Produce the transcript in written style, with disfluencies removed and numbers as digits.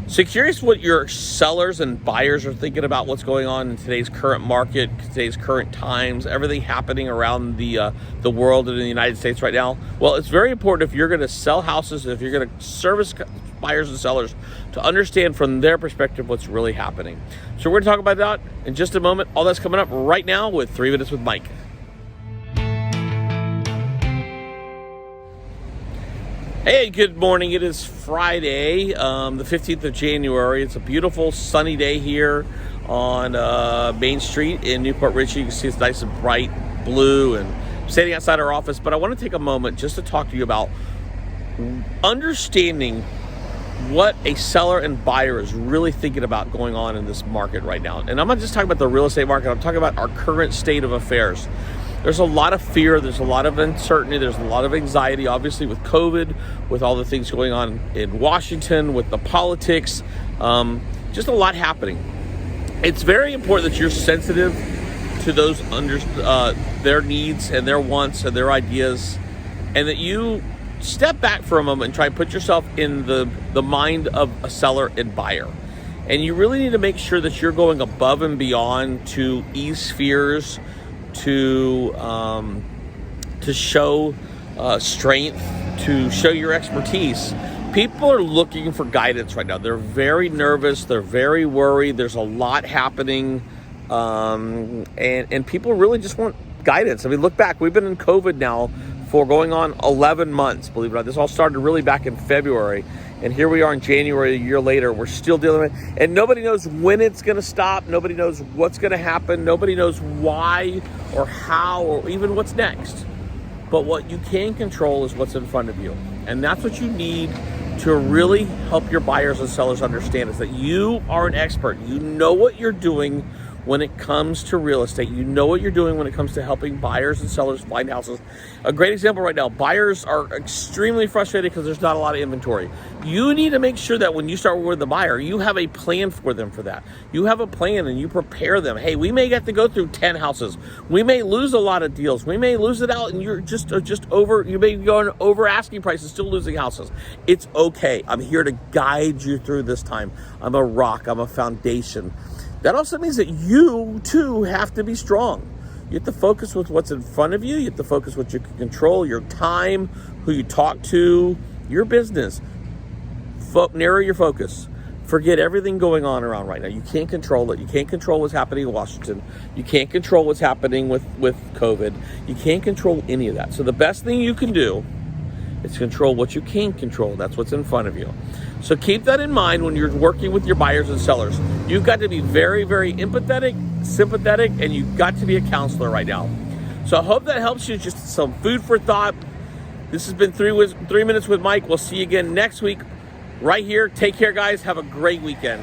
So curious what your sellers and buyers are thinking about what's going on in today's current market, today's current times, everything happening around the world and in the United States right now. Well, it's very important if you're going to sell houses, if you're going to service buyers and sellers, to understand from their perspective what's really happening. So we're going to talk about that in just a moment. All that's coming up right now with 3 Minutes with Mike. Hey, good morning. It is Friday, the 15th of January. It's a beautiful sunny day here on Main Street in Newport Richey. You can see it's nice and bright blue, and I'm standing outside our office. But I want to take a moment just to talk to you about understanding what a seller and buyer is really thinking about going on in this market right now. And I'm not just talking about the real estate market. I'm talking about our current state of affairs. There's a lot of fear, there's a lot of uncertainty, there's a lot of anxiety, obviously with COVID, with all the things going on in Washington, with the politics, just a lot happening. It's very important that you're sensitive to those their needs and their wants and their ideas, and that you step back for a moment and try and put yourself in the mind of a seller and buyer. And you really need to make sure that you're going above and beyond to ease fears, to show strength, to show your expertise. People are looking for guidance right now. They're very nervous. They're very worried. There's a lot happening, and people really just want guidance. I mean, look back. We've been in COVID now for going on 11 months, believe it or not. This all started really back in February. And here we are in January, a year later. We're still dealing with it. And nobody knows when it's going to stop. Nobody knows what's going to happen. Nobody knows why or how or even what's next. But what you can control is what's in front of you. And that's what you need to really help your buyers and sellers understand, is that you are an expert. You know what you're doing when it comes to real estate. You know what you're doing when it comes to helping buyers and sellers find houses. A great example right now, buyers are extremely frustrated because there's not a lot of inventory. You need to make sure that when you start with the buyer, you have a plan for them for that. You have a plan and you prepare them. Hey, we may get to go through 10 houses. We may lose a lot of deals. We may lose it out and you're just over, you may be going over asking prices, still losing houses. It's okay. I'm here to guide you through this time. I'm a rock. I'm a foundation. That also means that you, too, have to be strong. You have to focus with what's in front of you. You have to focus what you can control, your time, who you talk to, your business. Narrow your focus. Forget everything going on around right now. You can't control it. You can't control what's happening in Washington. You can't control what's happening with COVID. You can't control any of that. So the best thing you can do is control what you can control. That's what's in front of you. So keep that in mind when you're working with your buyers and sellers. You've got to be very, very empathetic, sympathetic, and you've got to be a counselor right now. So I hope that helps you. Just some food for thought. This has been 3 Minutes with Mike. We'll see you again next week right here. Take care, guys. Have a great weekend.